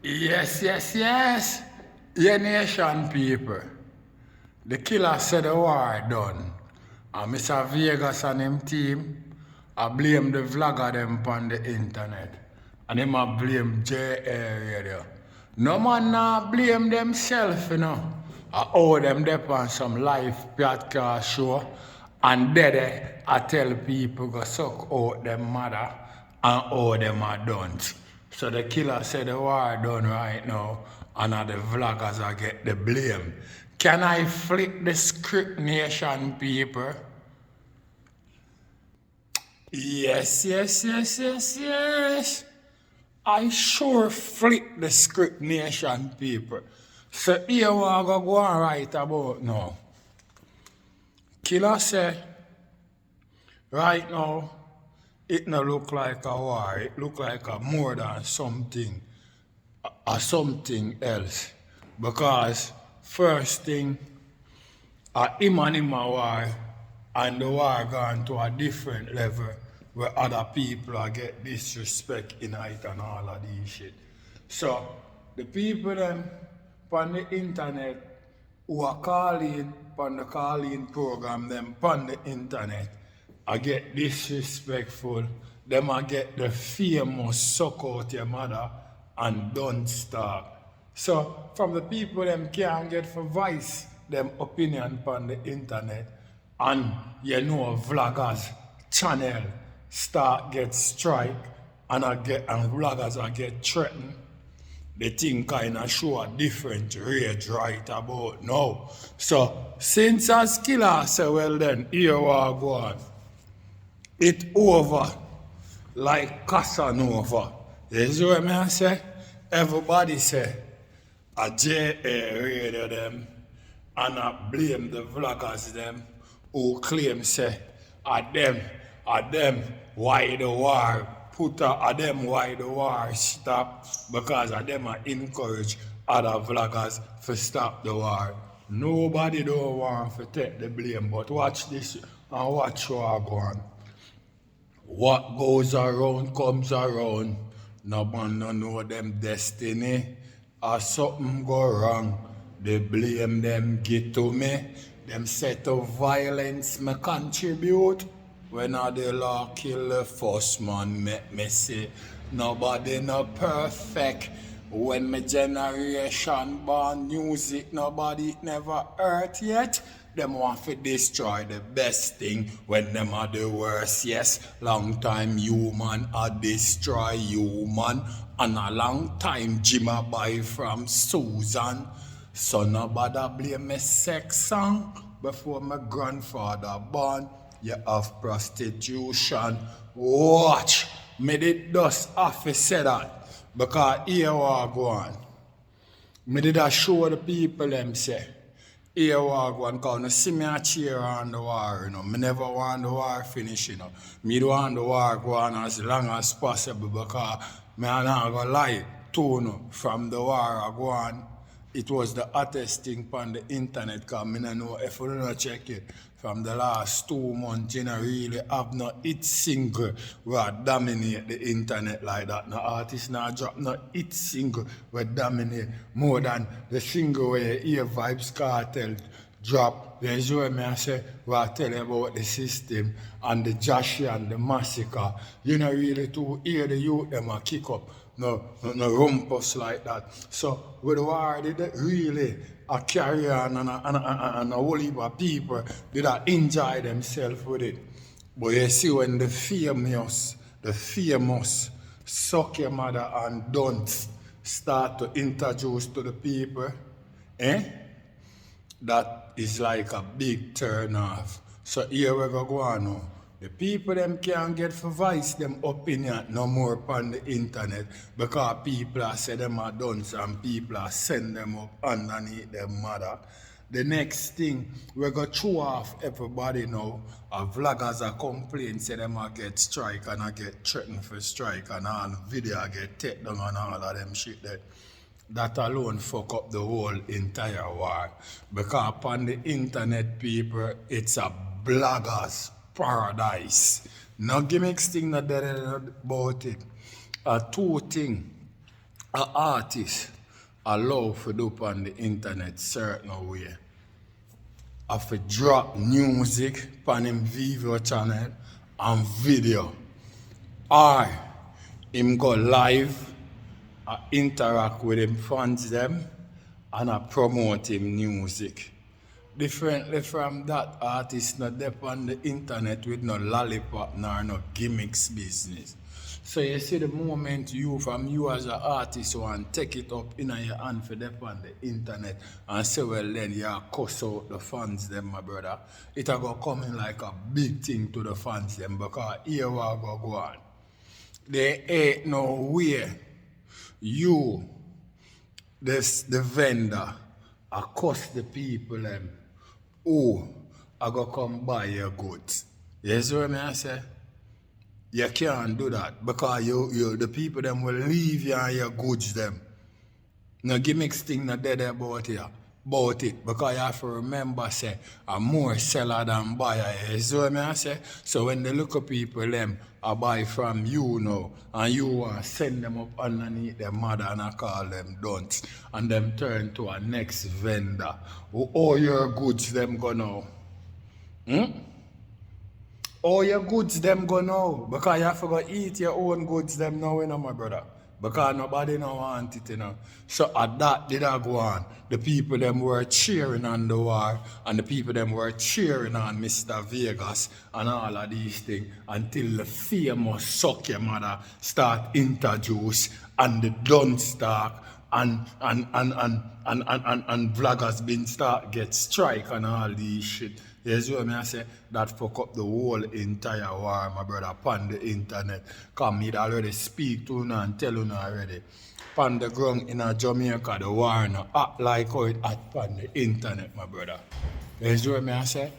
Yes, yes, yes. Yeah, nation people. The killer said the war done. And Mr.Vegas and him team, I blame the vlogger them on the internet. And him a blame J.A. Radio. No man nah blame themselves, you know. I owe them there on some live podcast show. And there I tell people go suck out them mother and all them are done. So the killer said the war done right now and the vloggers are get the blame. Can I flip the script, nation people? Yes, yes, yes, yes, yes. I sure flip the script, nation people. So here what I go on right about now. Killer say, right now, it no look like a war. It look like a more than something, or something else. Because first thing, him and him a war, and the war gone to a different level where other people are get disrespect in it and all of these shit. So the people them on the internet who are calling on the calling program them on the internet I get disrespectful, them I get the famous suck out your mother and don't stop. So from the people them can't get for voice them opinion on the internet and you know vloggers channel start get strike and vloggers I get threatened. The thing kind of show a different rage right about now. So since as killer say well then here we go on. It over like Casanova. You see what I say? Everybody say a J.A. radio them and I blame the vloggers them who claim say a them why the war put a them why the war stop because of them are encourage other vloggers to stop the war. Nobody don't want to take the blame, but watch this and watch how I go on. What goes around comes around. No man no know them destiny. Or something go wrong, they blame them get to me. Them set of violence me contribute. When I the law kill the first man, make me say nobody no perfect. When my generation born music, nobody never hurt yet. Them want to destroy the best thing when them are the worst. Yes, long time human a destroy human. And a long time Jim a buy from Susan. So nobody blame me sex song before my grandfather born. You have prostitution. Watch. Me did just have to say that. Because here we go on. Me did a show the people them say. Here we go on. Because you see me a cheer on the war, you know. Me never want the war finish, you know. Me don't want the war go on as long as possible because me not gonna lie to you from the war I go on. It was the hottest thing on the internet because I don't know if you don't check it. From the last 2 months, you know, really have no hit single where dominate the internet like that. No artist now drop no hit single where dominate more than the single where Ear Vibes Cartel drop. There's what I say, where I tell you about the system and the Joshua and the massacre. You know, really to hear the youth them a kick up. No rumpus like that. So with the war, they really a carry on and a whole heap of people did enjoy themselves with it. But you see when the famous suck your mother and don't start to introduce to the people, that is like a big turn off. So here we go on now. The people them can't get for voice them opinion no more upon the internet because people are say them are done and people are send them up underneath their mother. The next thing we go throw off everybody now. Vloggers are complaining say them are get strike and I get threatened for strike and all video get take down and all of them shit that. That alone fuck up the whole entire war. Because upon the internet people it's a bloggers paradise. No gimmicks thing not there about it. Two thing. an artist allow for do on the internet certain way. Have to drop music on him Vivo channel and video. Or him go live, interact with him fans them, and promote him music. Differently from that, artists not there on the internet with no lollipop nor no gimmicks business. So you see the moment you as an artist want take it up in your hand for them on the internet and say, well then you cuss out the fans them, my brother. It'll go coming like a big thing to the fans them because here we go on. There ain't no way you, the vendor, cost the people them who are going to come buy your goods. You see what I say? You can't do that because the people them will leave you and your goods them. No gimmicks thing not dead about it because you have to remember say I'm more seller than buyer. You see what I say? So when the local people them I buy from you now and you want to send them up underneath their mother and I call them dunce and them turn to a next vendor who all your goods them go now. All your goods them go now because you have to go eat your own goods them now, you know, my brother. Because nobody no want it, you know. So at that did I go on. The people them were cheering on the war and the people them were cheering on Mr.Vegas and all of these things until the famous suck your mother start introduce and the don't start and vloggers been start get strike and all these shit. You see what I say? That fuck up the whole entire war, my brother, upon the internet. Come, me already speak to you and tell you already. Upon the ground in Jamaica, the war no act like how it act upon the internet, my brother. You see what I say?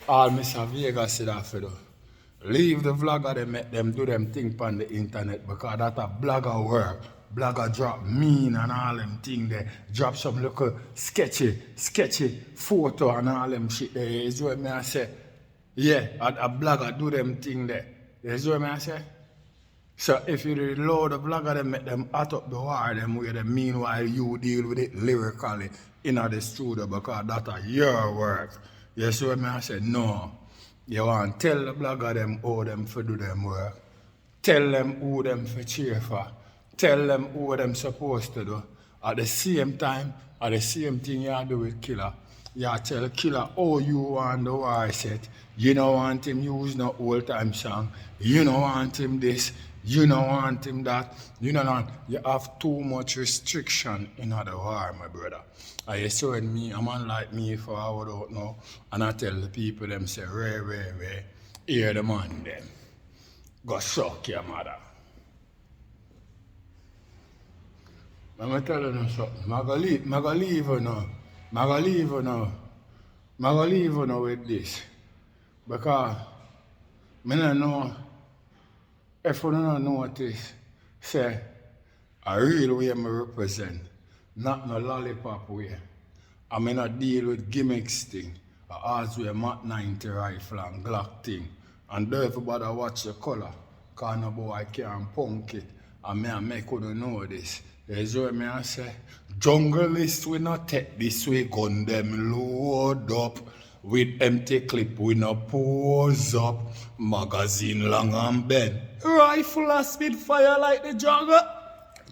All Mr.Vegas said that for you. Leave the vlogger, they make them do them thing upon the internet because that's a blogger work. Blogger drop mean and all them thing there. Drop some little sketchy photo and all them shit there. You see what I say? Yeah, a blogger do them thing there. You see what I say? So if you load the vlogger, they make them hot up the war, them way them meanwhile you deal with it lyrically in the studio because that's your work. You see what I say? No. You want to tell the blogger them how them for do them work. Tell them who them for cheer for. Tell them who them supposed to do. At the same time, at the same thing you do with Killa. You tell Killa how you want the war set. You don't want him use no old time song. You don't want him this. You don't want him that. You don't want. You have too much restriction in the war, my brother. And you showing me, a man like me if I would out now, and I tell the people them say, Ray, hear the man them. Go suck your mother. I'm going to tell you something. I'm going to leave you now. I'm going to leave you now. I'm going to leave you now with this. Because I don't know if you don't notice, say, a real way I represent, not no lollipop way. I mean, I deal with gimmicks thing. I also wear Mach 90 rifle and Glock thing. And don't everybody watch the color. Because no boy can't punk it. And I make you know this. You see what I say? Junglist we not take this way, gun them load up. With empty clip we not pose up. Magazine long and bend. Rifle a spit fire like the jungle.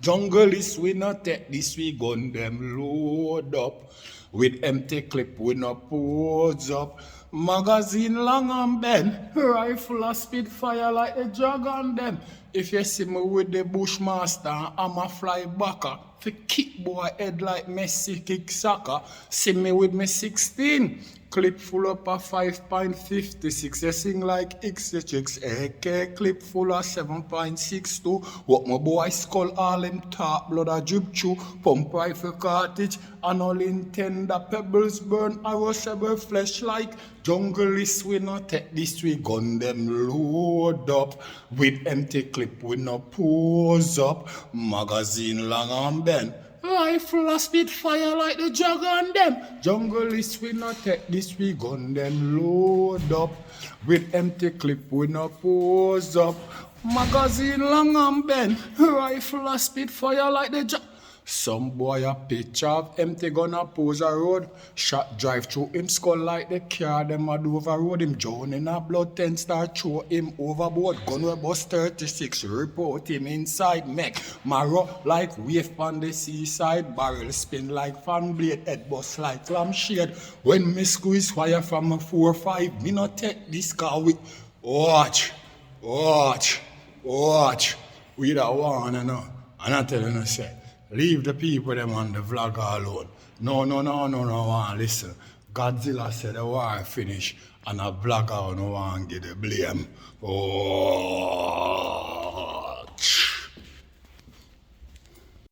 Junglist we not take this way, gun them load up. With empty clip we not pose up. Magazine long and bend. Rifle a spit fire like the dragon them. If you see me with the Bushmaster, I'm a fly backer. For kick boy head like Messi kick soccer. See me with me 16. Clip full up of 5.56. You sing like X6. AK clip full of 7.62. What my boy skull all them top blood a drip chew. Pump rifle cartridge. And all intender pebbles burn arrow saber flesh like. Junglist we not take this we gun them load up. With empty clip we not pose up. Magazine long and bend. Rifle a spit fire like the dragon them. Junglist we not take this we gun them load up. With empty clip we not pose up. Magazine long and bend, rifle a spit fire like the Some boy a picture of empty gun a pose a road. Shot drive through him skull like the car them a do overroad. Him drown in a blood 10 start throw him overboard. Gun we bust 36, report him inside mech. Marrow like wave on the seaside. Barrel spin like fan blade, head bust like lampshade. When me squeeze fire from a 4-5, me not take this car with. Watch. We that one, you know. And I tell you, say, leave the people them on the vlog alone. No, listen. Godzilla said the war finish, and a vlogger no one get the blame. Oh.